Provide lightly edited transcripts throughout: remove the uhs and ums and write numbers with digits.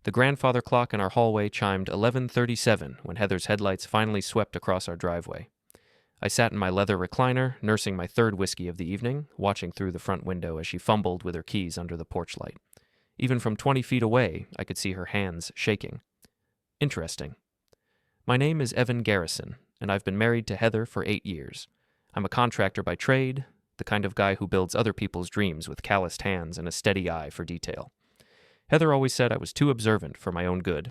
The grandfather clock in our hallway chimed 11:37 when Heather's headlights finally swept across our driveway. I sat in my leather recliner, nursing my third whiskey of the evening, watching through the front window as she fumbled with her keys under the porch light. Even from 20 feet away, I could see her hands shaking. Interesting. My name is Evan Garrison, and I've been married to Heather for 8 years. I'm a contractor by trade, the kind of guy who builds other people's dreams with calloused hands and a steady eye for detail. Heather always said I was too observant for my own good.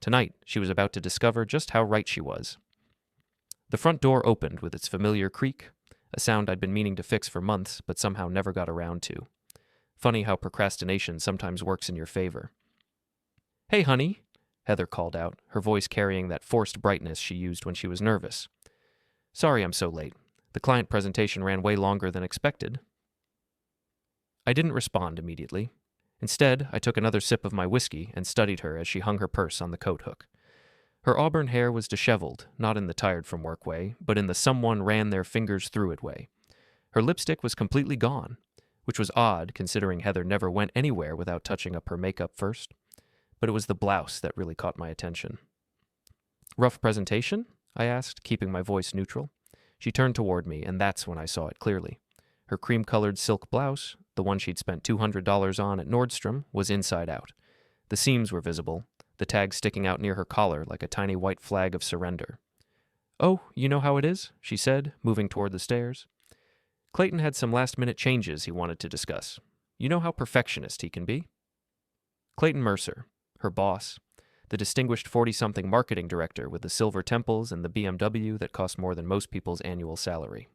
Tonight, she was about to discover just how right she was. The front door opened with its familiar creak, a sound I'd been meaning to fix for months but somehow never got around to. Funny how procrastination sometimes works in your favor. "Hey, honey," Heather called out, her voice carrying that forced brightness she used when she was nervous. "Sorry I'm so late. The client presentation ran way longer than expected." I didn't respond immediately. Instead, I took another sip of my whiskey and studied her as she hung her purse on the coat hook. Her auburn hair was disheveled, not in the tired-from-work way, but in the someone ran their fingers through it way. Her lipstick was completely gone, which was odd considering Heather never went anywhere without touching up her makeup first. But it was the blouse that really caught my attention. "Rough presentation?" I asked, keeping my voice neutral. She turned toward me, and that's when I saw it clearly. Her cream-colored silk blouse, the one she'd spent $200 on at Nordstrom, was inside out. The seams were visible, the tag sticking out near her collar like a tiny white flag of surrender. "Oh, you know how it is?" she said, moving toward the stairs. Clayton had some last-minute changes he wanted to discuss. You know how perfectionist he can be? Clayton Mercer, her boss, the distinguished 40-something marketing director with the silver temples and the BMW that cost more than most people's annual salary.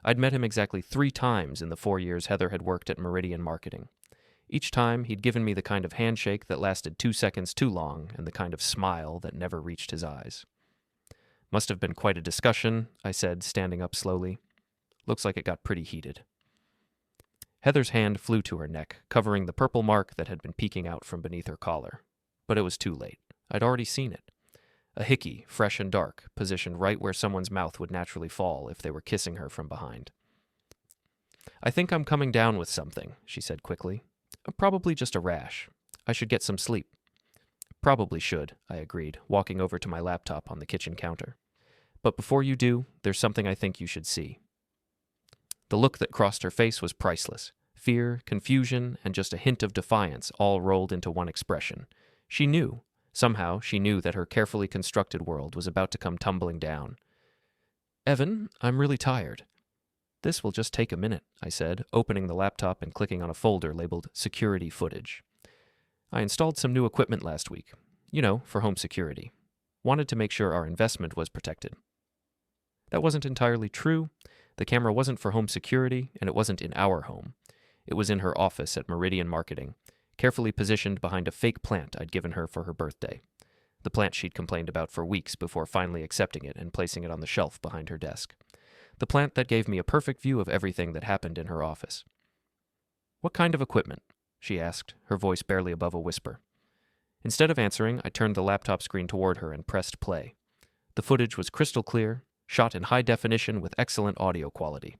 I'd met him exactly 3 times in the 4 years Heather had worked at Meridian Marketing. Each time, he'd given me the kind of handshake that lasted 2 seconds too long and the kind of smile that never reached his eyes. "Must have been quite a discussion," I said, standing up slowly. "Looks like it got pretty heated." Heather's hand flew to her neck, covering the purple mark that had been peeking out from beneath her collar. But it was too late. I'd already seen it. A Hickey, fresh and dark, positioned right where someone's mouth would naturally fall if they were kissing her from behind. "I think I'm coming down with something," she said quickly. "Probably just a rash. I should get some sleep." "Probably should," I agreed, walking over to my laptop on the kitchen counter. "But before you do, there's something I think you should see." The look that crossed her face was priceless. Fear, confusion, and just a hint of defiance all rolled into one expression. She knew. Somehow, she knew that her carefully constructed world was about to come tumbling down. "Evan, I'm really tired." "This will just take a minute," I said, opening the laptop and clicking on a folder labeled Security Footage. "I installed some new equipment last week. You know, for home security. Wanted to make sure our investment was protected." That wasn't entirely true. The camera wasn't for home security, and it wasn't in our home. It was in her office at Meridian Marketing, carefully positioned behind a fake plant I'd given her for her birthday. The plant she'd complained about for weeks before finally accepting it and placing it on the shelf behind her desk. The plant that gave me a perfect view of everything that happened in her office. "What kind of equipment?" she asked, her voice barely above a whisper. Instead of answering, I turned the laptop screen toward her and pressed play. The footage was crystal clear, shot in high definition with excellent audio quality.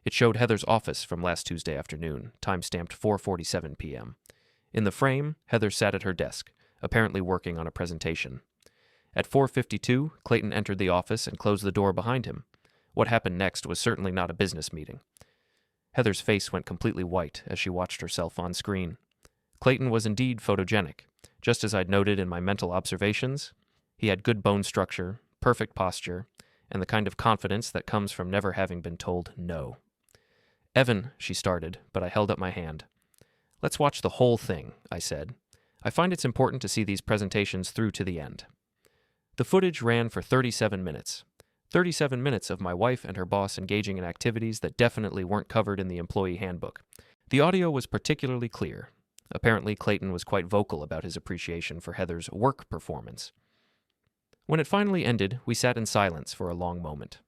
It showed Heather's office from last Tuesday afternoon, time-stamped 4:47 p.m. In the frame, Heather sat at her desk, apparently working on a presentation. At 4:52, Clayton entered the office and closed the door behind him. What happened next was certainly not a business meeting. Heather's face went completely white as she watched herself on screen. Clayton was indeed photogenic. Just as I'd noted in my mental observations, he had good bone structure, perfect posture, and the kind of confidence that comes from never having been told no. "Evan," she started, but I held up my hand. "Let's watch the whole thing," I said. "I find it's important to see these presentations through to the end." The footage ran for 37 minutes. 37 minutes of my wife and her boss engaging in activities that definitely weren't covered in the employee handbook. The audio was particularly clear. Apparently, Clayton was quite vocal about his appreciation for Heather's work performance. When it finally ended, we sat in silence for a long moment.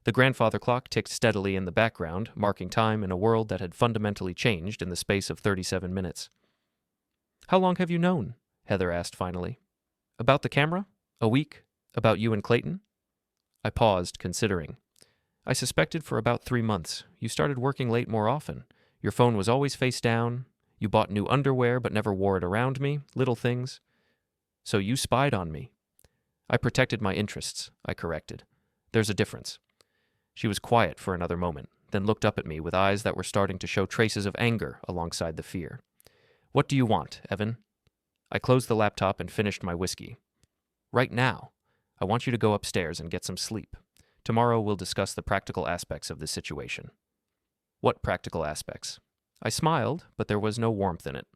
The grandfather clock ticked steadily in the background, marking time in a world that had fundamentally changed in the space of 37 minutes. "How long have you known?" Heather asked finally. "About the camera? A week? About you and Clayton?" I paused, considering. "I suspected for about 3 months. You started working late more often. Your phone was always face down. You bought new underwear but never wore it around me. Little things. So you spied on me. I protected my interests, I corrected. There's a difference. She was quiet for another moment, then looked up at me with eyes that were starting to show traces of anger alongside the fear. What do you want, Evan? I closed the laptop and finished my whiskey. Right now. I want you to go upstairs and get some sleep. Tomorrow we'll discuss the practical aspects of this situation. What practical aspects? I smiled, but there was no warmth in it.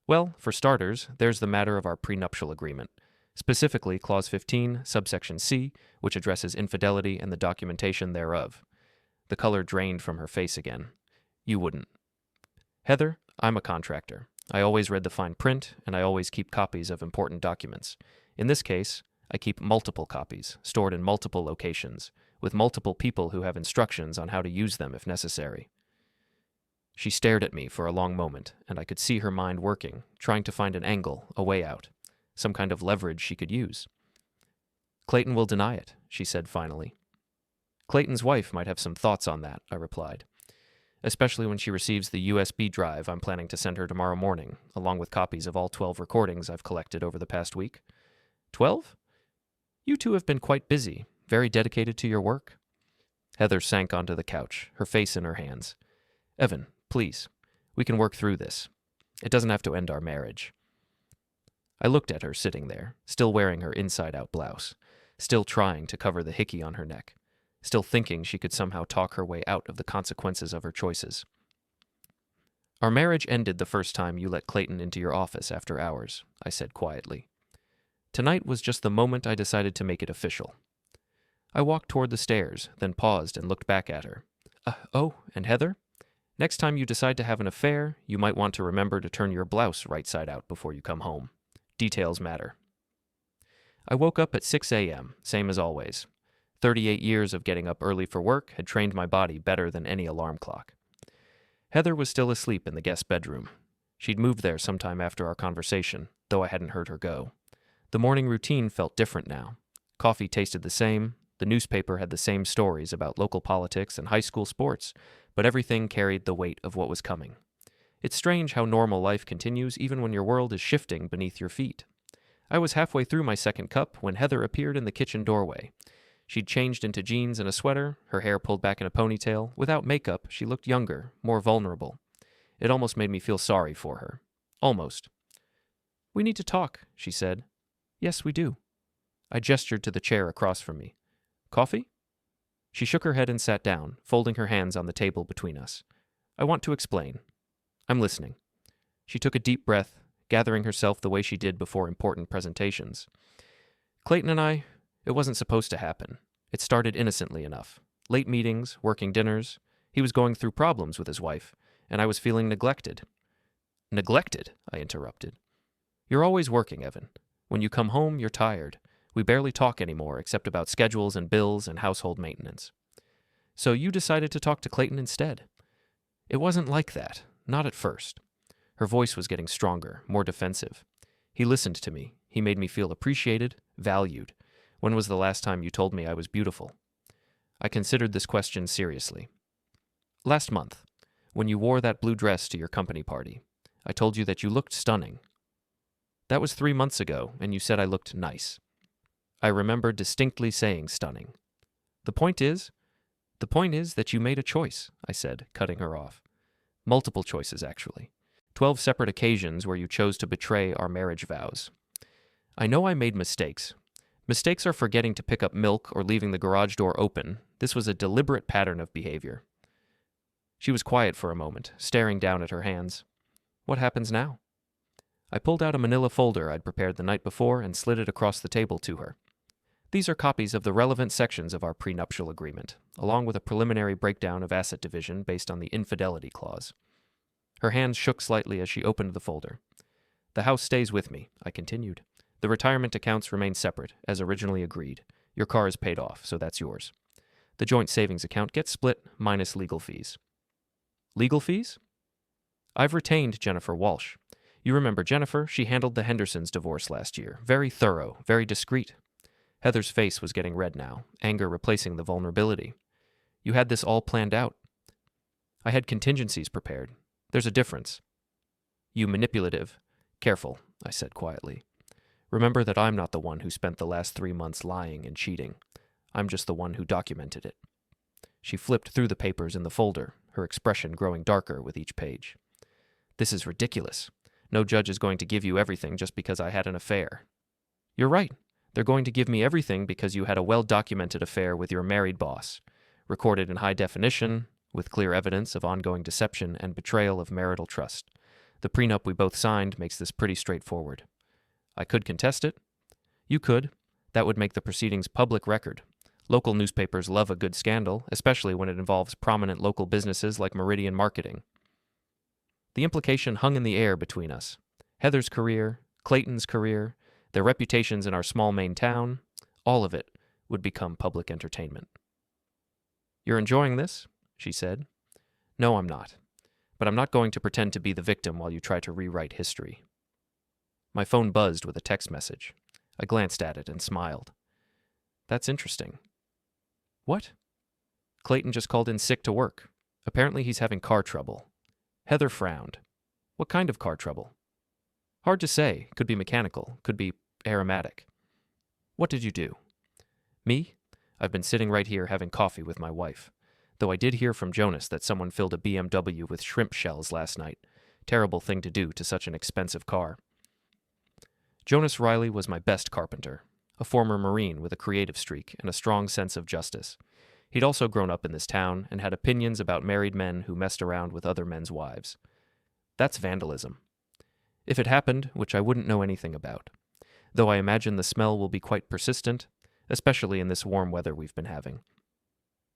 Well, for starters, there's the matter of our prenuptial agreement, specifically Clause 15, subsection C, which addresses infidelity and the documentation thereof. The color drained from her face again. You wouldn't. Heather, I'm a contractor. I always read the fine print, and I always keep copies of important documents. In this case, I keep multiple copies, stored in multiple locations, with multiple people who have instructions on how to use them if necessary. She stared at me for a long moment, and I could see her mind working, trying to find an angle, a way out, some kind of leverage she could use. Clayton will deny it, she said finally. Clayton's wife might have some thoughts on that, I replied, especially when she receives the USB drive I'm planning to send her tomorrow morning, along with copies of all 12 recordings I've collected over the past week. 12? You two have been quite busy, very dedicated to your work. Heather sank onto the couch, her face in her hands. Evan, please, we can work through this. It doesn't have to end our marriage. I looked at her sitting there, still wearing her inside-out blouse, still trying to cover the Hickey on her neck, still thinking she could somehow talk her way out of the consequences of her choices. Our marriage ended the first time you let Clayton into your office after hours, I said quietly. Tonight was just the moment I decided to make it official. I walked toward the stairs, then paused and looked back at her. Oh, and Heather? Next time you decide to have an affair, you might want to remember to turn your blouse right side out before you come home. Details matter. I woke up at 6 a.m., same as always. 38 years of getting up early for work had trained my body better than any alarm clock. Heather was still asleep in the guest bedroom. She'd moved there sometime after our conversation, though I hadn't heard her go. The morning routine felt different now. Coffee tasted the same, the newspaper had the same stories about local politics and high school sports, but everything carried the weight of what was coming. It's strange how normal life continues even when your world is shifting beneath your feet. I was halfway through my second cup when Heather appeared in the kitchen doorway. She'd changed into jeans and a sweater, her hair pulled back in a ponytail. Without makeup, she looked younger, more vulnerable. It almost made me feel sorry for her. Almost. We need to talk, she said. Yes, we do. I gestured to the chair across from me. Coffee? She shook her head and sat down, folding her hands on the table between us. I want to explain. I'm listening. She took a deep breath, gathering herself the way she did before important presentations. Clayton and I, it wasn't supposed to happen. It started innocently enough. Late meetings, working dinners. He was going through problems with his wife, and I was feeling neglected. Neglected? I interrupted. You're always working, Evan. When you come home, you're tired. We barely talk anymore except about schedules and bills and household maintenance. So you decided to talk to Clayton instead. It wasn't like that, not at first. Her voice was getting stronger, more defensive. He listened to me. He made me feel appreciated, valued. When was the last time you told me I was beautiful? I considered this question seriously. Last month, when you wore that blue dress to your company party, I told you that you looked stunning. That was 3 months ago, and you said I looked nice. I remember distinctly saying stunning. The point is that you made a choice, I said, cutting her off. Multiple choices, actually. 12 separate occasions where you chose to betray our marriage vows. I know I made mistakes. Mistakes are forgetting to pick up milk or leaving the garage door open. This was a deliberate pattern of behavior. She was quiet for a moment, staring down at her hands. What happens now? I pulled out a manila folder I'd prepared the night before and slid it across the table to her. These are copies of the relevant sections of our prenuptial agreement, along with a preliminary breakdown of asset division based on the infidelity clause. Her hands shook slightly as she opened the folder. The house stays with me, I continued. The retirement accounts remain separate, as originally agreed. Your car is paid off, so that's yours. The joint savings account gets split, minus legal fees. Legal fees? I've retained Jennifer Walsh. You remember Jennifer? She handled the Hendersons' divorce last year. Very thorough, very discreet. Heather's face was getting red now, anger replacing the vulnerability. You had this all planned out. I had contingencies prepared. There's a difference. You manipulative. Careful, I said quietly. Remember that I'm not the one who spent the last 3 months lying and cheating. I'm just the one who documented it. She flipped through the papers in the folder, her expression growing darker with each page. This is ridiculous. No judge is going to give you everything just because I had an affair. You're right. They're going to give me everything because you had a well-documented affair with your married boss, recorded in high definition, with clear evidence of ongoing deception and betrayal of marital trust. The prenup we both signed makes this pretty straightforward. I could contest it. You could. That would make the proceedings public record. Local newspapers love a good scandal, especially when it involves prominent local businesses like Meridian Marketing. The implication hung in the air between us. Heather's career, Clayton's career, their reputations in our small Maine town, all of it would become public entertainment. You're enjoying this? She said. No, I'm not. But I'm not going to pretend to be the victim while you try to rewrite history. My phone buzzed with a text message. I glanced at it and smiled. That's interesting. What? Clayton just called in sick to work. Apparently he's having car trouble. Heather frowned. What kind of car trouble? Hard to say. Could be mechanical. Could be aromatic. What did you do? Me? I've been sitting right here having coffee with my wife. Though I did hear from Jonas that someone filled a BMW with shrimp shells last night. Terrible thing to do to such an expensive car. Jonas Riley was my best carpenter, a former Marine with a creative streak and a strong sense of justice. He'd also grown up in this town and had opinions about married men who messed around with other men's wives. That's vandalism. If it happened, which I wouldn't know anything about, though I imagine the smell will be quite persistent, especially in this warm weather we've been having.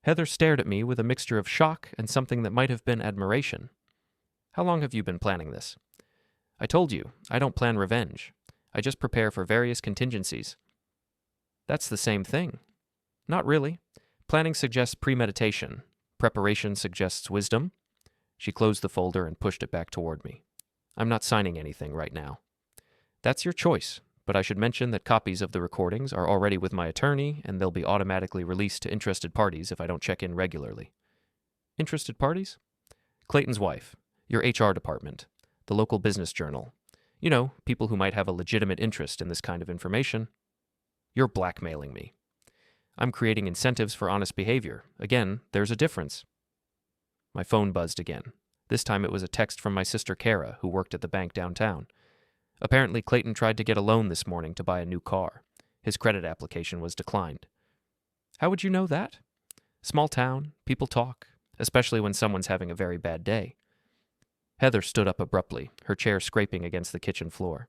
Heather stared at me with a mixture of shock and something that might have been admiration. How long have you been planning this? I told you, I don't plan revenge. I just prepare for various contingencies. That's the same thing. Not really. Planning suggests premeditation. Preparation suggests wisdom. She closed the folder and pushed it back toward me. I'm not signing anything right now. That's your choice, but I should mention that copies of the recordings are already with my attorney, and they'll be automatically released to interested parties if I don't check in regularly. Interested parties? Clayton's wife, your HR department, the local business journal. You know, people who might have a legitimate interest in this kind of information. You're blackmailing me. I'm creating incentives for honest behavior. Again, there's a difference. My phone buzzed again. This time it was a text from my sister Kara, who worked at the bank downtown. Apparently, Clayton tried to get a loan this morning to buy a new car. His credit application was declined. How would you know that? Small town, people talk, especially when someone's having a very bad day. Heather stood up abruptly, her chair scraping against the kitchen floor.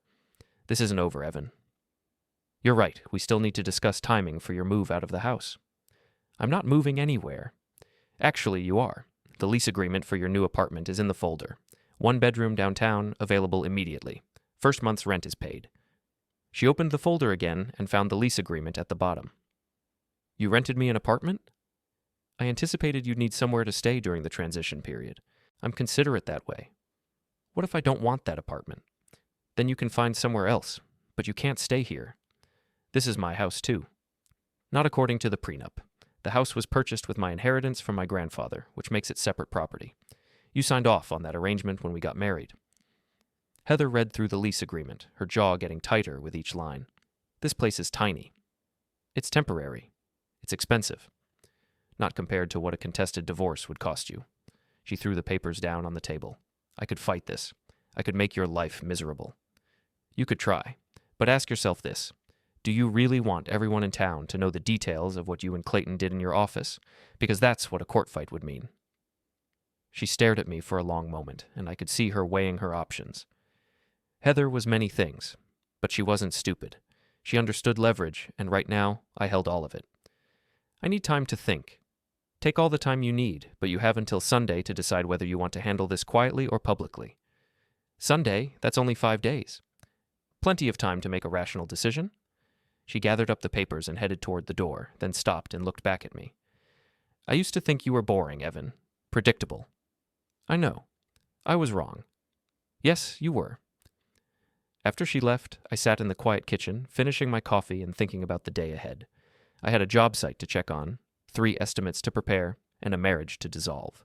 This isn't over, Evan. You're right, we still need to discuss timing for your move out of the house. I'm not moving anywhere. Actually, you are. The lease agreement for your new apartment is in the folder. 1 bedroom downtown, available immediately. First month's rent is paid. She opened the folder again and found the lease agreement at the bottom. You rented me an apartment? I anticipated you'd need somewhere to stay during the transition period. I'm considerate that way. What if I don't want that apartment? Then you can find somewhere else, but you can't stay here. This is my house, too. Not according to the prenup. The house was purchased with my inheritance from my grandfather, which makes it separate property. You signed off on that arrangement when we got married. Heather read through the lease agreement, her jaw getting tighter with each line. This place is tiny. It's temporary. It's expensive. Not compared to what a contested divorce would cost you. She threw the papers down on the table. I could fight this. I could make your life miserable. You could try, but ask yourself this. Do you really want everyone in town to know the details of what you and Clayton did in your office? Because that's what a court fight would mean. She stared at me for a long moment, and I could see her weighing her options. Heather was many things, but she wasn't stupid. She understood leverage, and right now, I held all of it. I need time to think. Take all the time you need, but you have until Sunday to decide whether you want to handle this quietly or publicly. Sunday, that's only 5 days. Plenty of time to make a rational decision. She gathered up the papers and headed toward the door, then stopped and looked back at me. I used to think you were boring, Evan. Predictable. I know. I was wrong. Yes, you were. After she left, I sat in the quiet kitchen, finishing my coffee and thinking about the day ahead. I had a job site to check on, 3 estimates to prepare, and a marriage to dissolve.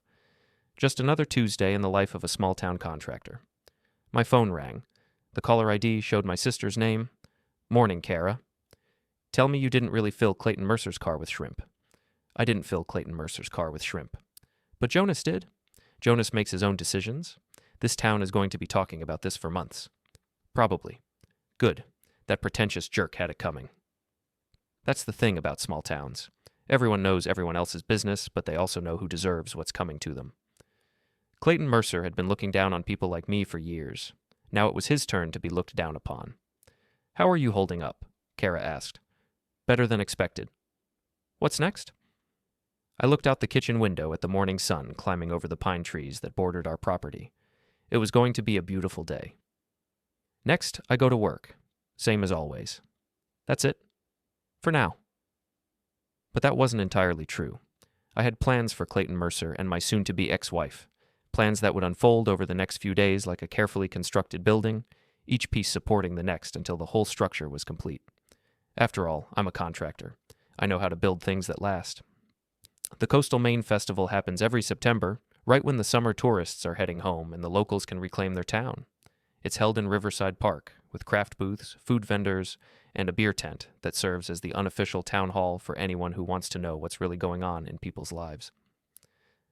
Just another Tuesday in the life of a small-town contractor. My phone rang. The caller ID showed my sister's name. Morning, Kara. Tell me you didn't really fill Clayton Mercer's car with shrimp. I didn't fill Clayton Mercer's car with shrimp. But Jonas did. Jonas makes his own decisions. This town is going to be talking about this for months. Probably. Good. That pretentious jerk had it coming. That's the thing about small towns. Everyone knows everyone else's business, but they also know who deserves what's coming to them. Clayton Mercer had been looking down on people like me for years. Now it was his turn to be looked down upon. How are you holding up? Kara asked. Better than expected. What's next? I looked out the kitchen window at the morning sun climbing over the pine trees that bordered our property. It was going to be a beautiful day. Next, I go to work. Same as always. That's it. For now. But that wasn't entirely true. I had plans for Clayton Mercer and my soon-to-be ex-wife. Plans that would unfold over the next few days like a carefully constructed building, each piece supporting the next until the whole structure was complete. After all, I'm a contractor. I know how to build things that last. The Coastal Maine Festival happens every September, right when the summer tourists are heading home and the locals can reclaim their town. It's held in Riverside Park, with craft booths, food vendors, and a beer tent that serves as the unofficial town hall for anyone who wants to know what's really going on in people's lives.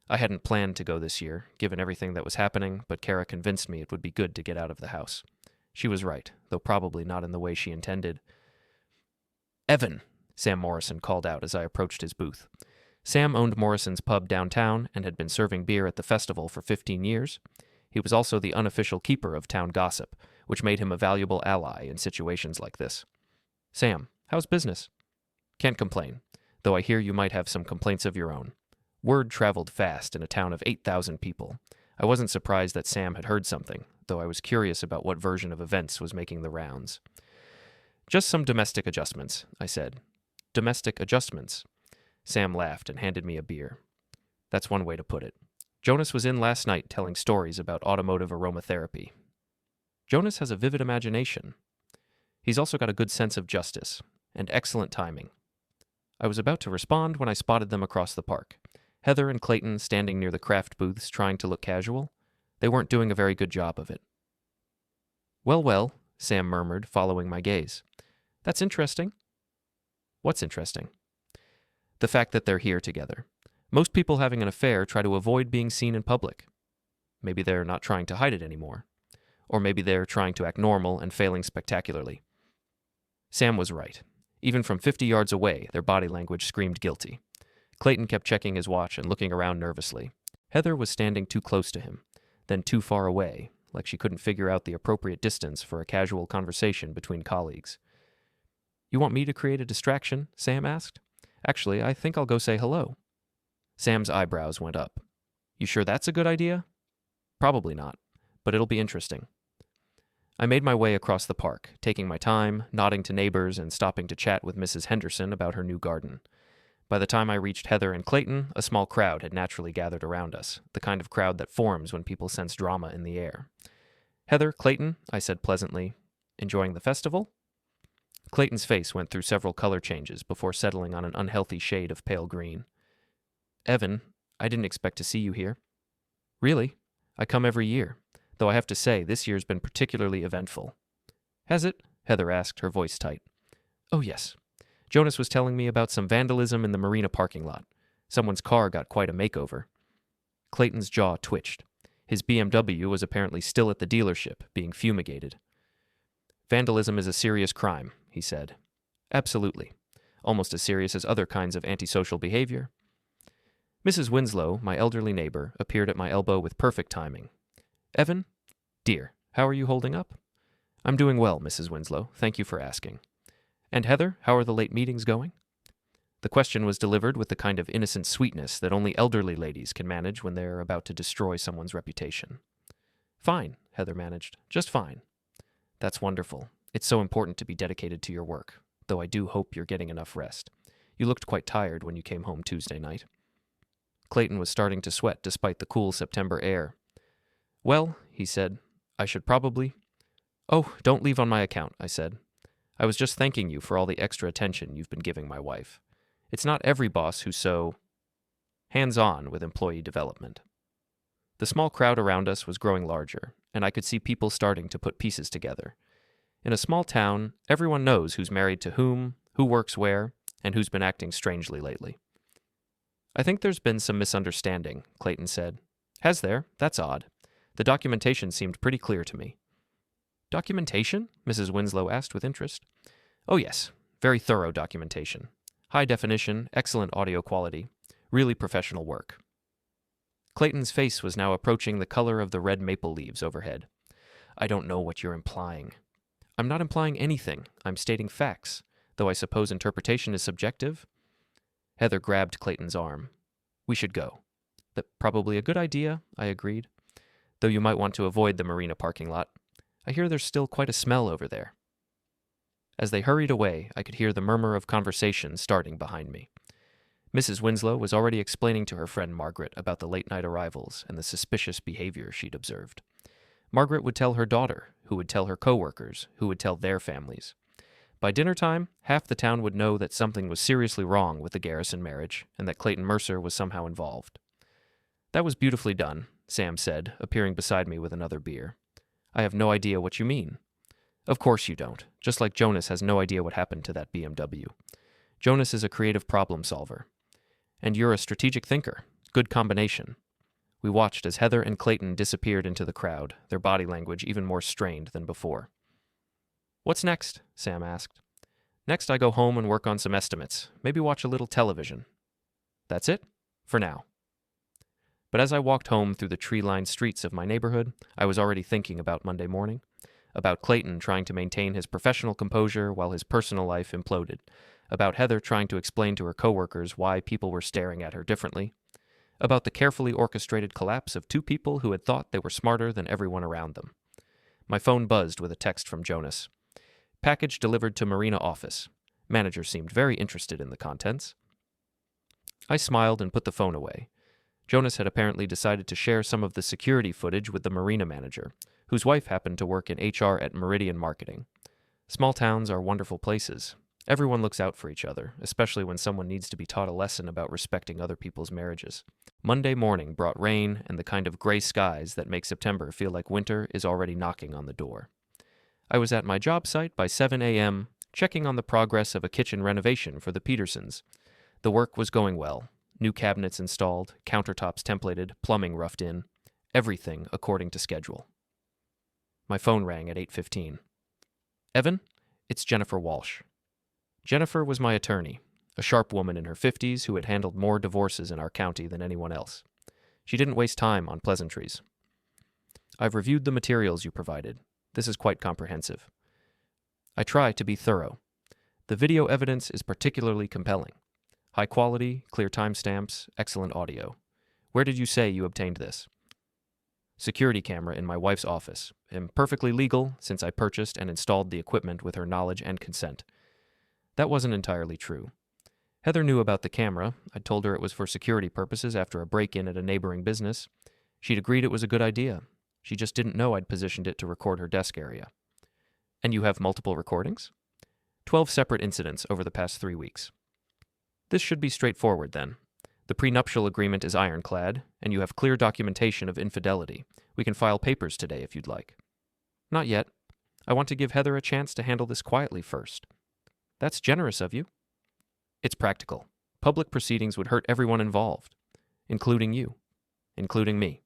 I hadn't planned to go this year, given everything that was happening, but Kara convinced me it would be good to get out of the house. She was right, though probably not in the way she intended. Evan, Sam Morrison called out as I approached his booth. Sam owned Morrison's pub downtown and had been serving beer at the festival for 15 years. He was also the unofficial keeper of town gossip, which made him a valuable ally in situations like this. Sam, how's business? Can't complain, though I hear you might have some complaints of your own. Word traveled fast in a town of 8,000 people. I wasn't surprised that Sam had heard something, though I was curious about what version of events was making the rounds. Just some domestic adjustments, I said. Domestic adjustments? Sam laughed and handed me a beer. That's one way to put it. Jonas was in last night telling stories about automotive aromatherapy. Jonas has a vivid imagination. He's also got a good sense of justice and excellent timing. I was about to respond when I spotted them across the park. Heather and Clayton standing near the craft booths trying to look casual. They weren't doing a very good job of it. Well, Sam murmured, following my gaze. That's interesting. What's interesting? The fact that they're here together. Most people having an affair try to avoid being seen in public. Maybe they're not trying to hide it anymore. Or maybe they're trying to act normal and failing spectacularly. Sam was right. Even from 50 yards away, their body language screamed guilty. Clayton kept checking his watch and looking around nervously. Heather was standing too close to him, then too far away, like she couldn't figure out the appropriate distance for a casual conversation between colleagues. You want me to create a distraction? Sam asked. Actually, I think I'll go say hello. Sam's eyebrows went up. You sure that's a good idea? Probably not, but it'll be interesting. I made my way across the park, taking my time, nodding to neighbors, and stopping to chat with Mrs. Henderson about her new garden. By the time I reached Heather and Clayton, a small crowd had naturally gathered around us, the kind of crowd that forms when people sense drama in the air. Heather, Clayton, I said pleasantly, enjoying the festival? Clayton's face went through several color changes before settling on an unhealthy shade of pale green. Evan, I didn't expect to see you here. Really? I come every year, though I have to say this year's been particularly eventful. Has it? Heather asked, her voice tight. Oh, yes. Jonas was telling me about some vandalism in the marina parking lot. Someone's car got quite a makeover. Clayton's jaw twitched. His BMW was apparently still at the dealership, being fumigated. Vandalism is a serious crime, he said. Absolutely. Almost as serious as other kinds of antisocial behavior. Mrs. Winslow, my elderly neighbor, appeared at my elbow with perfect timing. Evan? Dear, how are you holding up? I'm doing well, Mrs. Winslow. Thank you for asking. And Heather, how are the late meetings going? The question was delivered with the kind of innocent sweetness that only elderly ladies can manage when they're about to destroy someone's reputation. Fine, Heather managed. Just fine. That's wonderful. It's so important to be dedicated to your work, though I do hope you're getting enough rest. You looked quite tired when you came home Tuesday night. Clayton was starting to sweat despite the cool September air. Well, he said, I should probably... Oh, don't leave on my account, I said. I was just thanking you for all the extra attention you've been giving my wife. It's not every boss who's so hands-on with employee development. The small crowd around us was growing larger, and I could see people starting to put pieces together. In a small town, everyone knows who's married to whom, who works where, and who's been acting strangely lately. I think there's been some misunderstanding, Clayton said. Has there? That's odd. The documentation seemed pretty clear to me. Documentation? Mrs. Winslow asked with interest. Oh yes, very thorough documentation. High definition, excellent audio quality. Really professional work. Clayton's face was now approaching the color of the red maple leaves overhead. I don't know what you're implying. I'm not implying anything. I'm stating facts, though I suppose interpretation is subjective. Heather grabbed Clayton's arm. We should go. That's probably a good idea, I agreed. Though you might want to avoid the marina parking lot. I hear there's still quite a smell over there. As they hurried away, I could hear the murmur of conversation starting behind me. Mrs. Winslow was already explaining to her friend Margaret about the late-night arrivals and the suspicious behavior she'd observed. Margaret would tell her daughter, who would tell her coworkers, who would tell their families. By dinner time, half the town would know that something was seriously wrong with the Garrison marriage and that Clayton Mercer was somehow involved. That was beautifully done, Sam said, appearing beside me with another beer. I have no idea what you mean. Of course you don't, just like Jonas has no idea what happened to that BMW. Jonas is a creative problem solver. And you're a strategic thinker. Good combination. We watched as Heather and Clayton disappeared into the crowd, their body language even more strained than before. What's next? Sam asked. Next I go home and work on some estimates, maybe watch a little television. That's it? For now. But as I walked home through the tree-lined streets of my neighborhood, I was already thinking about Monday morning, about Clayton trying to maintain his professional composure while his personal life imploded, about Heather trying to explain to her coworkers why people were staring at her differently, about the carefully orchestrated collapse of two people who had thought they were smarter than everyone around them. My phone buzzed with a text from Jonas. Package delivered to Marina office. Manager seemed very interested in the contents. I smiled and put the phone away. Jonas had apparently decided to share some of the security footage with the marina manager, whose wife happened to work in HR at Meridian Marketing. Small towns are wonderful places. Everyone looks out for each other, especially when someone needs to be taught a lesson about respecting other people's marriages. Monday morning brought rain and the kind of gray skies that make September feel like winter is already knocking on the door. I was at my job site by 7 a.m., checking on the progress of a kitchen renovation for the Petersons. The work was going well. New cabinets installed, countertops templated, plumbing roughed in. Everything according to schedule. My phone rang at 8:15. Evan, it's Jennifer Walsh. Jennifer was my attorney, a sharp woman in her 50s who had handled more divorces in our county than anyone else. She didn't waste time on pleasantries. I've reviewed the materials you provided. This is quite comprehensive. I try to be thorough. The video evidence is particularly compelling. High quality, clear timestamps, excellent audio. Where did you say you obtained this? Security camera in my wife's office. Am perfectly legal since I purchased and installed the equipment with her knowledge and consent. That wasn't entirely true. Heather knew about the camera. I'd told her it was for security purposes after a break-in at a neighboring business. She'd agreed it was a good idea. She just didn't know I'd positioned it to record her desk area. And you have multiple recordings? 12 separate incidents over the past 3 weeks. This should be straightforward, then. The prenuptial agreement is ironclad, and you have clear documentation of infidelity. We can file papers today if you'd like. Not yet. I want to give Heather a chance to handle this quietly first. That's generous of you. It's practical. Public proceedings would hurt everyone involved, including you, including me.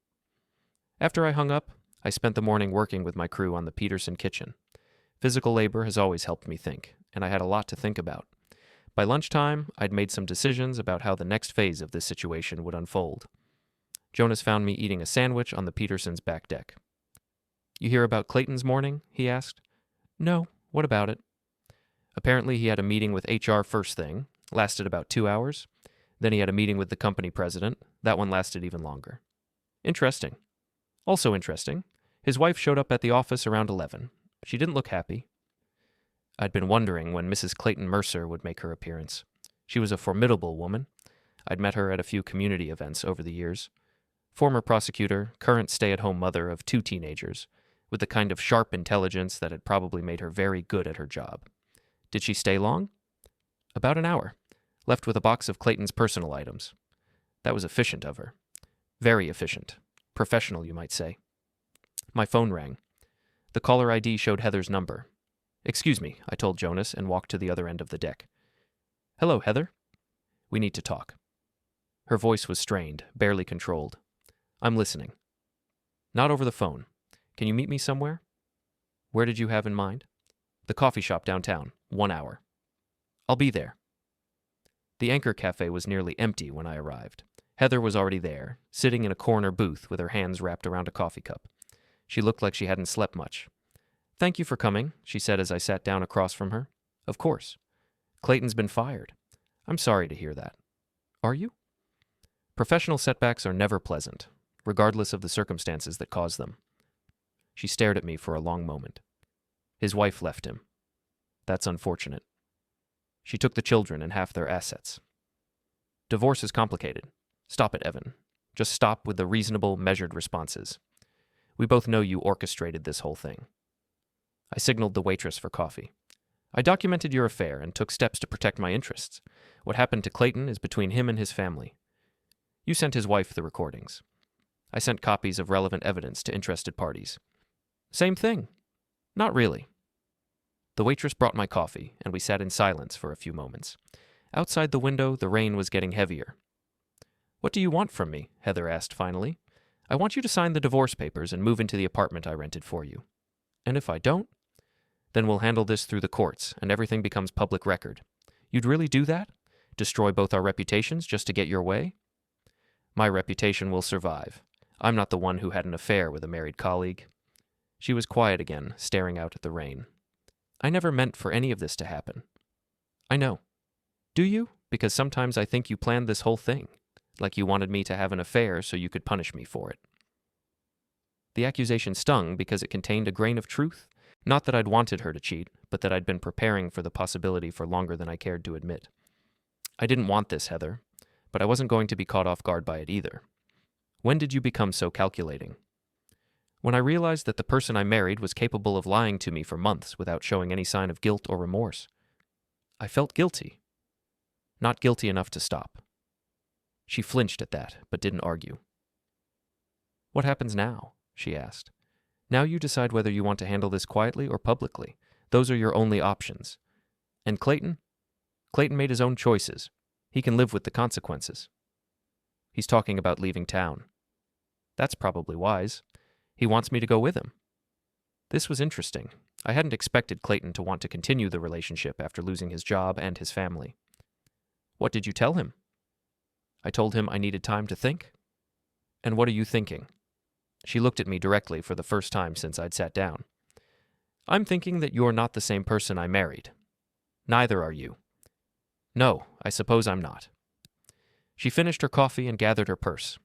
After I hung up, I spent the morning working with my crew on the Peterson kitchen. Physical labor has always helped me think, and I had a lot to think about. By lunchtime, I'd made some decisions about how the next phase of this situation would unfold. Jonas found me eating a sandwich on the Petersons' back deck. You hear about Clayton's morning? He asked. No, what about it? Apparently he had a meeting with HR first thing, lasted about 2 hours. Then he had a meeting with the company president. That one lasted even longer. Interesting. Also interesting, his wife showed up at the office around 11. She didn't look happy. I'd been wondering when Mrs. Clayton Mercer would make her appearance. She was a formidable woman. I'd met her at a few community events over the years. Former prosecutor, current stay-at-home mother of 2 teenagers, with the kind of sharp intelligence that had probably made her very good at her job. Did she stay long? About an hour, left with a box of Clayton's personal items. That was efficient of her. Very efficient. Professional, you might say. My phone rang. The caller ID showed Heather's number. "Excuse me," I told Jonas and walked to the other end of the deck. "Hello, Heather. We need to talk." Her voice was strained, barely controlled. "I'm listening." "Not over the phone. Can you meet me somewhere?" "Where did you have in mind?" "The coffee shop downtown. 1 hour." "I'll be there." The Anchor Cafe was nearly empty when I arrived. Heather was already there, sitting in a corner booth with her hands wrapped around a coffee cup. She looked like she hadn't slept much. "Thank you for coming," she said as I sat down across from her. "Of course. Clayton's been fired. I'm sorry to hear that." "Are you?" "Professional setbacks are never pleasant, regardless of the circumstances that cause them." She stared at me for a long moment. "His wife left him. That's unfortunate. She took the children and half their assets. Divorce is complicated. Stop it, Evan. Just stop with the reasonable, measured responses. We both know you orchestrated this whole thing." I signaled the waitress for coffee. "I documented your affair and took steps to protect my interests. What happened to Clayton is between him and his family. You sent his wife the recordings. I sent copies of relevant evidence to interested parties." "Same thing." "Not really." The waitress brought my coffee, and we sat in silence for a few moments. Outside the window, the rain was getting heavier. "What do you want from me?" Heather asked finally. "I want you to sign the divorce papers and move into the apartment I rented for you. And if I don't, then we'll handle this through the courts, and everything becomes public record. You'd really do that? Destroy both our reputations just to get your way?" "My reputation will survive. I'm not the one who had an affair with a married colleague." She was quiet again, staring out at the rain. "I never meant for any of this to happen." "I know." "Do you? Because sometimes I think you planned this whole thing, like you wanted me to have an affair so you could punish me for it." The accusation stung because it contained a grain of truth. Not that I'd wanted her to cheat, but that I'd been preparing for the possibility for longer than I cared to admit. "I didn't want this, Heather, but I wasn't going to be caught off guard by it either." "When did you become so calculating?" "When I realized that the person I married was capable of lying to me for months without showing any sign of guilt or remorse. I felt guilty. Not guilty enough to stop." She flinched at that, but didn't argue. "What happens now?" she asked. "Now you decide whether you want to handle this quietly or publicly. Those are your only options. And Clayton? Clayton made his own choices. He can live with the consequences." "He's talking about leaving town." "That's probably wise. He wants me to go with him." This was interesting. I hadn't expected Clayton to want to continue the relationship after losing his job and his family. "What did you tell him?" "I told him I needed time to think." "And what are you thinking?" She looked at me directly for the first time since I'd sat down. "I'm thinking that you're not the same person I married." "Neither are you." "No, I suppose I'm not." She finished her coffee and gathered her purse.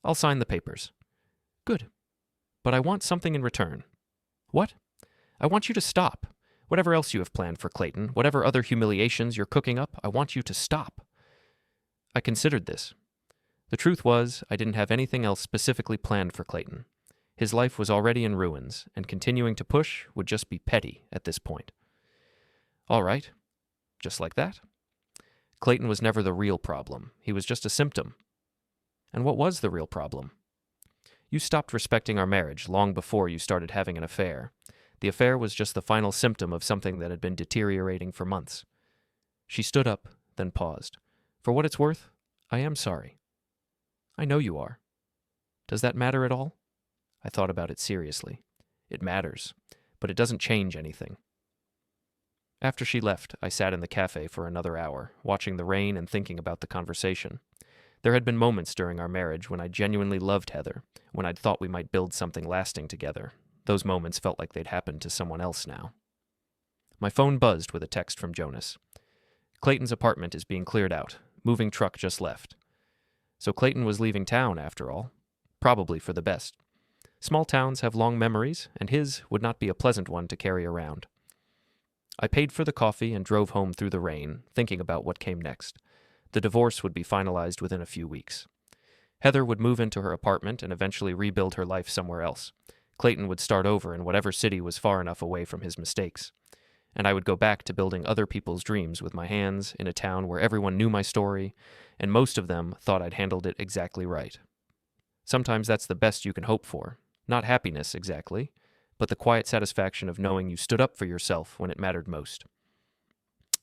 "I'll sign the papers." "Good. But I want something in return." "What?" "I want you to stop. Whatever else you have planned for Clayton, whatever other humiliations you're cooking up, I want you to stop." I considered this. The truth was, I didn't have anything else specifically planned for Clayton. His life was already in ruins, and continuing to push would just be petty at this point. "All right. Just like that." Clayton was never the real problem. He was just a symptom. And what was the real problem? "You stopped respecting our marriage long before you started having an affair. The affair was just the final symptom of something that had been deteriorating for months." She stood up, then paused. "For what it's worth, I am sorry." "I know you are." "Does that matter at all?" I thought about it seriously. It matters, but it doesn't change anything. After she left, I sat in the cafe for another hour, watching the rain and thinking about the conversation. There had been moments during our marriage when I genuinely loved Heather, when I'd thought we might build something lasting together. Those moments felt like they'd happened to someone else now. My phone buzzed with a text from Jonas. "Clayton's apartment is being cleared out. Moving truck just left." So Clayton was leaving town, after all. Probably for the best. Small towns have long memories, and his would not be a pleasant one to carry around. I paid for the coffee and drove home through the rain, thinking about what came next. The divorce would be finalized within a few weeks. Heather would move into her apartment and eventually rebuild her life somewhere else. Clayton would start over in whatever city was far enough away from his mistakes. And I would go back to building other people's dreams with my hands in a town where everyone knew my story, and most of them thought I'd handled it exactly right. Sometimes that's the best you can hope for. Not happiness, exactly, but the quiet satisfaction of knowing you stood up for yourself when it mattered most.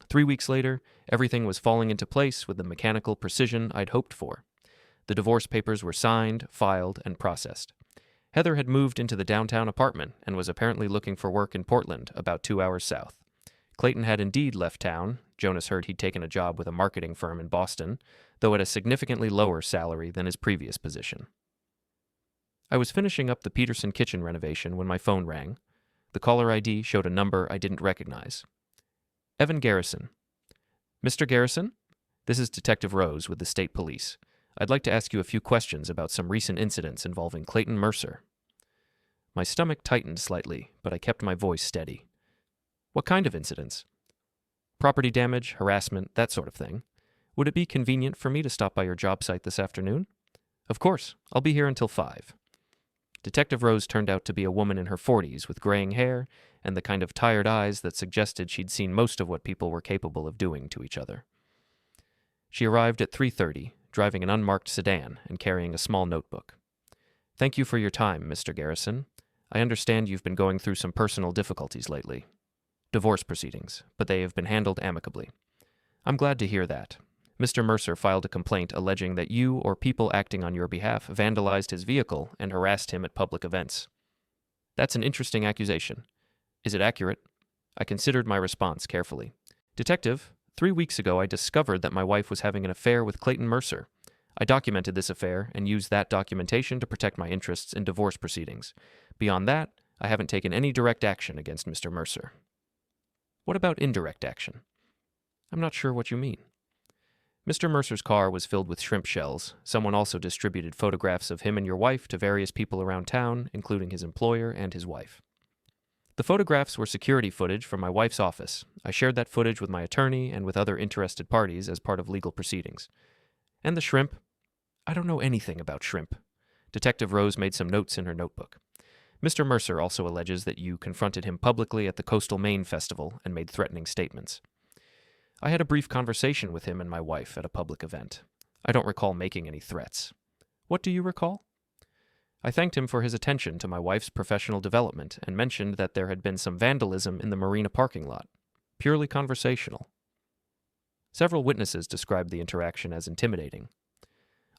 3 weeks later, everything was falling into place with the mechanical precision I'd hoped for. The divorce papers were signed, filed, and processed. Heather had moved into the downtown apartment and was apparently looking for work in Portland, about 2 hours south. Clayton had indeed left town. Jonas heard he'd taken a job with a marketing firm in Boston, though at a significantly lower salary than his previous position. I was finishing up the Peterson kitchen renovation when my phone rang. The caller ID showed a number I didn't recognize. Evan Garrison. Mr. Garrison? This is Detective Rose with the State Police. I'd like to ask you a few questions about some recent incidents involving Clayton Mercer. My stomach tightened slightly, but I kept my voice steady. What kind of incidents? Property damage, harassment, that sort of thing. Would it be convenient for me to stop by your job site this afternoon? Of course. I'll be here until 5. Detective Rose turned out to be a woman in her 40s with graying hair and the kind of tired eyes that suggested she'd seen most of what people were capable of doing to each other. She arrived at 3:30, driving an unmarked sedan and carrying a small notebook. Thank you for your time, Mr. Garrison. I understand you've been going through some personal difficulties lately. Divorce proceedings, but they have been handled amicably. I'm glad to hear that. Mr. Mercer filed a complaint alleging that you or people acting on your behalf vandalized his vehicle and harassed him at public events. That's an interesting accusation. Is it accurate? I considered my response carefully. Detective, 3 weeks ago I discovered that my wife was having an affair with Clayton Mercer. I documented this affair and used that documentation to protect my interests in divorce proceedings. Beyond that, I haven't taken any direct action against Mr. Mercer. What about indirect action? I'm not sure what you mean. Mr. Mercer's car was filled with shrimp shells. Someone also distributed photographs of him and your wife to various people around town, including his employer and his wife. The photographs were security footage from my wife's office. I shared that footage with my attorney and with other interested parties as part of legal proceedings. And the shrimp? I don't know anything about shrimp. Detective Rose made some notes in her notebook. Mr. Mercer also alleges that you confronted him publicly at the Coastal Maine Festival and made threatening statements. I had a brief conversation with him and my wife at a public event. I don't recall making any threats. What do you recall? I thanked him for his attention to my wife's professional development and mentioned that there had been some vandalism in the marina parking lot. Purely conversational. Several witnesses described the interaction as intimidating.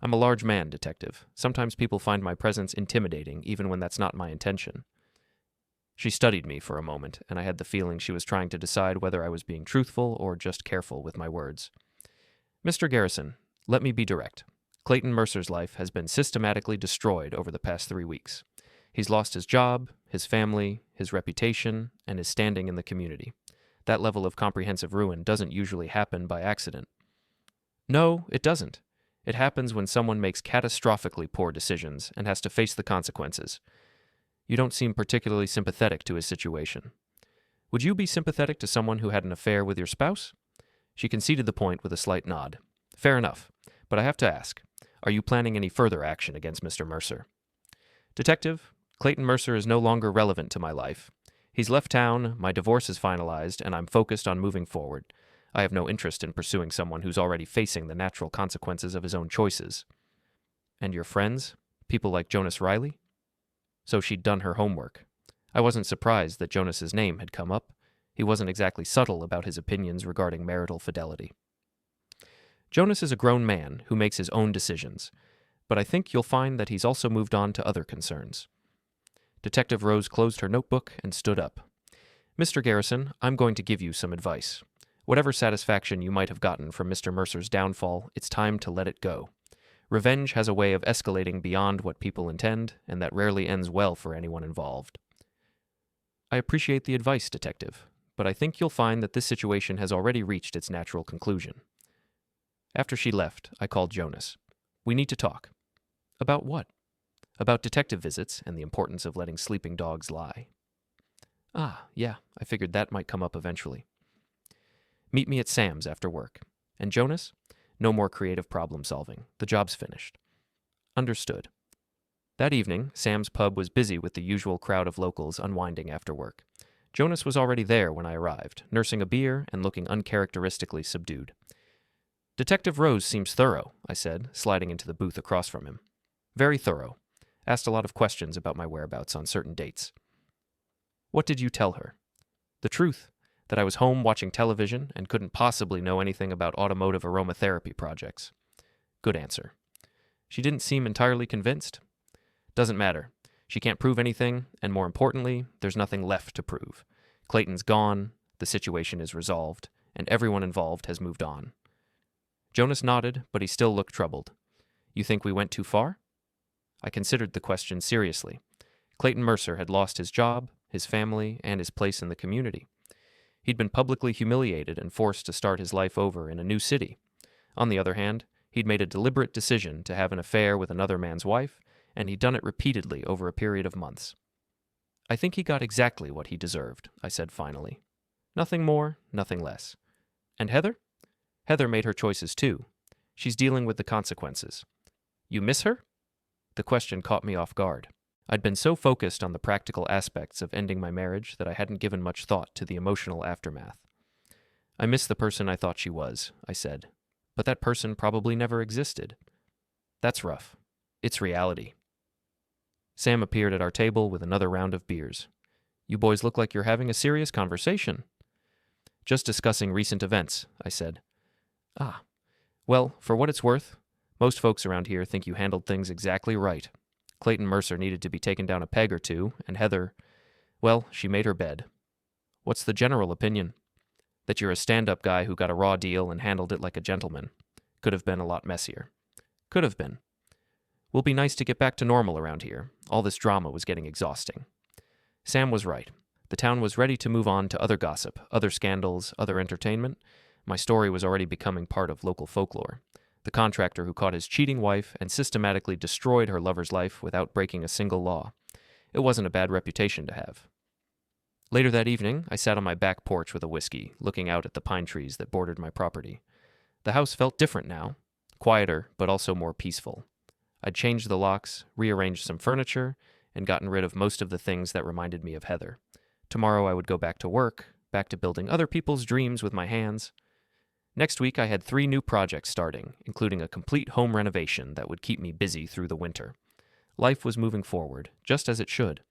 I'm a large man, Detective. Sometimes people find my presence intimidating, even when that's not my intention. She studied me for a moment, and I had the feeling she was trying to decide whether I was being truthful or just careful with my words. Mr. Garrison, let me be direct. Clayton Mercer's life has been systematically destroyed over the past 3 weeks. He's lost his job, his family, his reputation, and his standing in the community. That level of comprehensive ruin doesn't usually happen by accident. No, it doesn't. It happens when someone makes catastrophically poor decisions and has to face the consequences. You don't seem particularly sympathetic to his situation. Would you be sympathetic to someone who had an affair with your spouse? She conceded the point with a slight nod. Fair enough, but I have to ask, are you planning any further action against Mr. Mercer? Detective, Clayton Mercer is no longer relevant to my life. He's left town, my divorce is finalized, and I'm focused on moving forward. I have no interest in pursuing someone who's already facing the natural consequences of his own choices. And your friends? People like Jonas Riley? So she'd done her homework. I wasn't surprised that Jonas's name had come up. He wasn't exactly subtle about his opinions regarding marital fidelity. Jonas is a grown man who makes his own decisions, but I think you'll find that he's also moved on to other concerns. Detective Rose closed her notebook and stood up. Mr. Garrison, I'm going to give you some advice. Whatever satisfaction you might have gotten from Mr. Mercer's downfall, it's time to let it go. Revenge has a way of escalating beyond what people intend, and that rarely ends well for anyone involved. I appreciate the advice, Detective, but I think you'll find that this situation has already reached its natural conclusion. After she left, I called Jonas. We need to talk. About what? About detective visits and the importance of letting sleeping dogs lie. Ah, yeah, I figured that might come up eventually. Meet me at Sam's after work. And Jonas? No more creative problem solving. The job's finished. Understood. That evening, Sam's pub was busy with the usual crowd of locals unwinding after work. Jonas was already there when I arrived, nursing a beer and looking uncharacteristically subdued. Detective Rose seems thorough, I said, sliding into the booth across from him. Very thorough. Asked a lot of questions about my whereabouts on certain dates. What did you tell her? The truth, that I was home watching television and couldn't possibly know anything about automotive aromatherapy projects. Good answer. She didn't seem entirely convinced. Doesn't matter. She can't prove anything, and more importantly, there's nothing left to prove. Clayton's gone, the situation is resolved, and everyone involved has moved on. Jonas nodded, but he still looked troubled. You think we went too far? I considered the question seriously. Clayton Mercer had lost his job, his family, and his place in the community. He'd been publicly humiliated and forced to start his life over in a new city. On the other hand, he'd made a deliberate decision to have an affair with another man's wife, and he'd done it repeatedly over a period of months. I think he got exactly what he deserved, I said finally. Nothing more, nothing less. And Heather? Heather made her choices too. She's dealing with the consequences. You miss her? The question caught me off guard. I'd been so focused on the practical aspects of ending my marriage that I hadn't given much thought to the emotional aftermath. I miss the person I thought she was, I said. But that person probably never existed. That's rough. It's reality. Sam appeared at our table with another round of beers. You boys look like you're having a serious conversation. Just discussing recent events, I said. Ah. Well, for what it's worth, most folks around here think you handled things exactly right. Clayton Mercer needed to be taken down a peg or two, and Heather, well, she made her bed. What's the general opinion? That you're a stand-up guy who got a raw deal and handled it like a gentleman. Could have been a lot messier. Could have been. Will be nice to get back to normal around here. All this drama was getting exhausting. Sam was right. The town was ready to move on to other gossip, other scandals, other entertainment. My story was already becoming part of local folklore. The contractor who caught his cheating wife and systematically destroyed her lover's life without breaking a single law. It wasn't a bad reputation to have. Later that evening, I sat on my back porch with a whiskey, looking out at the pine trees that bordered my property. The house felt different now, quieter, but also more peaceful. I'd changed the locks, rearranged some furniture, and gotten rid of most of the things that reminded me of Heather. Tomorrow I would go back to work, back to building other people's dreams with my hands. Next week I had 3 new projects starting, including a complete home renovation that would keep me busy through the winter. Life was moving forward, just as it should.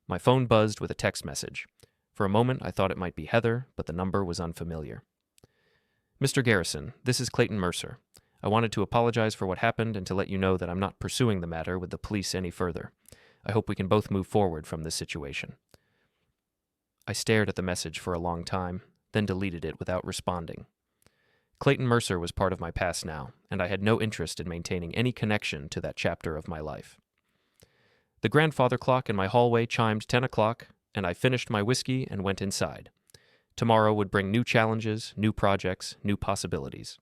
My phone buzzed with a text message. For a moment I thought it might be Heather, but the number was unfamiliar. Mr. Garrison, this is Clayton Mercer. I wanted to apologize for what happened and to let you know that I'm not pursuing the matter with the police any further. I hope we can both move forward from this situation. I stared at the message for a long time, then deleted it without responding. Clayton Mercer was part of my past now, and I had no interest in maintaining any connection to that chapter of my life. The grandfather clock in my hallway chimed 10 o'clock, and I finished my whiskey and went inside. Tomorrow would bring new challenges, new projects, new possibilities.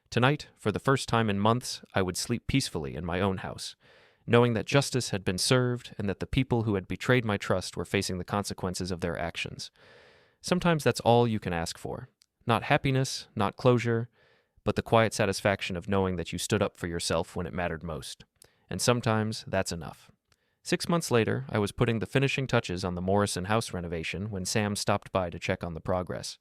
Tonight, for the first time in months, I would sleep peacefully in my own house, knowing that justice had been served and that the people who had betrayed my trust were facing the consequences of their actions. Sometimes that's all you can ask for. Not happiness, not closure, but the quiet satisfaction of knowing that you stood up for yourself when it mattered most. And sometimes that's enough. 6 months later, I was putting the finishing touches on the Morrison house renovation when Sam stopped by to check on the progress.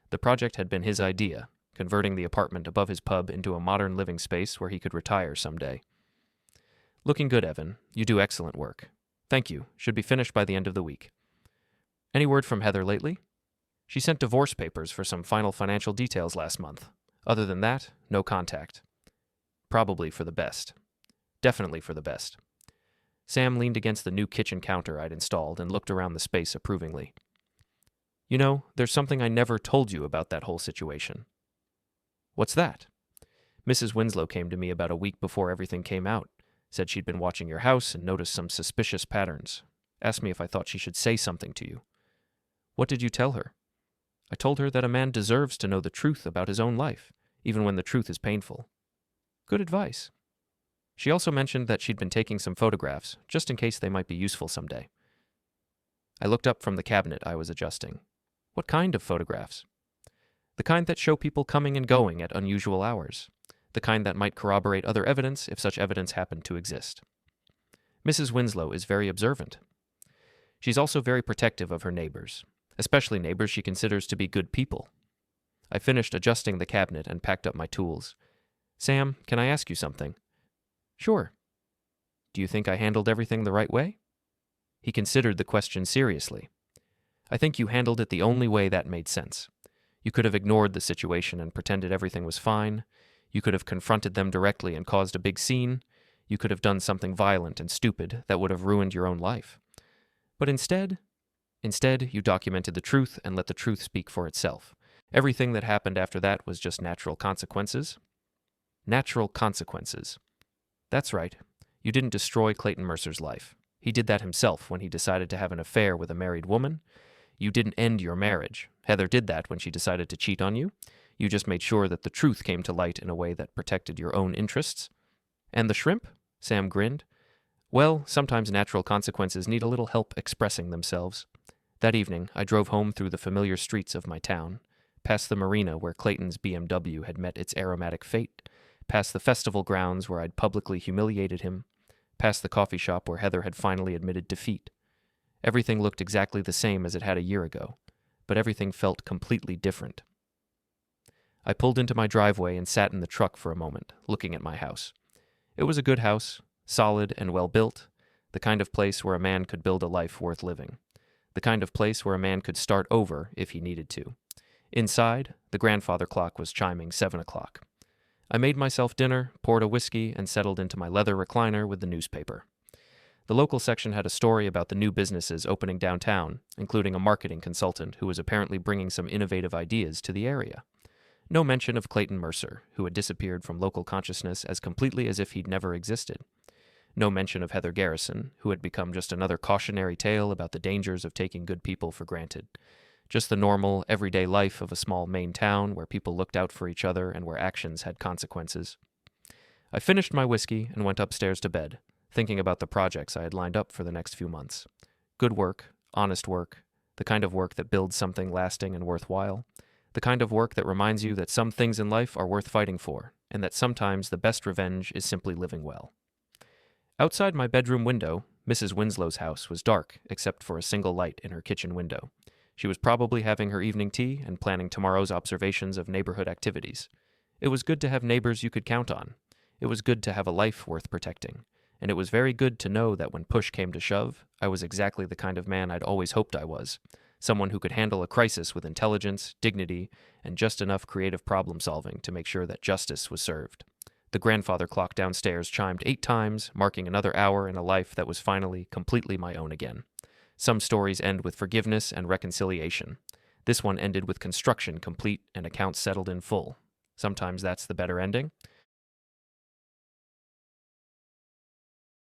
The project had been his idea, converting the apartment above his pub into a modern living space where he could retire someday. Looking good, Evan. You do excellent work. Thank you. Should be finished by the end of the week. Any word from Heather lately? She sent divorce papers for some final financial details last month. Other than that, no contact. Probably for the best. Definitely for the best. Sam leaned against the new kitchen counter I'd installed and looked around the space approvingly. You know, there's something I never told you about that whole situation. What's that? Mrs. Winslow came to me about a week before everything came out. Said she'd been watching your house and noticed some suspicious patterns. Asked me if I thought she should say something to you. What did you tell her? I told her that a man deserves to know the truth about his own life, even when the truth is painful. Good advice. She also mentioned that she'd been taking some photographs, just in case they might be useful someday. I looked up from the cabinet I was adjusting. What kind of photographs? The kind that show people coming and going at unusual hours. The kind that might corroborate other evidence if such evidence happened to exist. Mrs. Winslow is very observant. She's also very protective of her neighbors, especially neighbors she considers to be good people. I finished adjusting the cabinet and packed up my tools. Sam, can I ask you something? Sure. Do you think I handled everything the right way? He considered the question seriously. I think you handled it the only way that made sense. You could have ignored the situation and pretended everything was fine. You could have confronted them directly and caused a big scene. You could have done something violent and stupid that would have ruined your own life. But instead, you documented the truth and let the truth speak for itself. Everything that happened after that was just natural consequences. Natural consequences. That's right. You didn't destroy Clayton Mercer's life. He did that himself when he decided to have an affair with a married woman. You didn't end your marriage. Heather did that when she decided to cheat on you. You just made sure that the truth came to light in a way that protected your own interests. And the shrimp? Sam grinned. Well, sometimes natural consequences need a little help expressing themselves. That evening, I drove home through the familiar streets of my town, past the marina where Clayton's BMW had met its aromatic fate, past the festival grounds where I'd publicly humiliated him, past the coffee shop where Heather had finally admitted defeat. Everything looked exactly the same as it had a year ago, but everything felt completely different. I pulled into my driveway and sat in the truck for a moment, looking at my house. It was a good house, solid and well built, the kind of place where a man could build a life worth living, the kind of place where a man could start over if he needed to. Inside, the grandfather clock was chiming 7 o'clock. I made myself dinner, poured a whiskey, and settled into my leather recliner with the newspaper. The local section had a story about the new businesses opening downtown, including a marketing consultant who was apparently bringing some innovative ideas to the area. No mention of Clayton Mercer, who had disappeared from local consciousness as completely as if he'd never existed. No mention of Evan Garrison, who had become just another cautionary tale about the dangers of taking good people for granted. Just the normal, everyday life of a small Maine town where people looked out for each other and where actions had consequences. I finished my whiskey and went upstairs to bed, thinking about the projects I had lined up for the next few months. Good work, honest work, the kind of work that builds something lasting and worthwhile, the kind of work that reminds you that some things in life are worth fighting for, and that sometimes the best revenge is simply living well. Outside my bedroom window, Mrs. Winslow's house was dark except for a single light in her kitchen window. She was probably having her evening tea and planning tomorrow's observations of neighborhood activities. It was good to have neighbors you could count on. It was good to have a life worth protecting. And it was very good to know that when push came to shove, I was exactly the kind of man I'd always hoped I was. Someone who could handle a crisis with intelligence, dignity, and just enough creative problem-solving to make sure that justice was served. The grandfather clock downstairs chimed 8 times, marking another hour in a life that was finally completely my own again. Some stories end with forgiveness and reconciliation. This one ended with construction complete and accounts settled in full. Sometimes that's the better ending.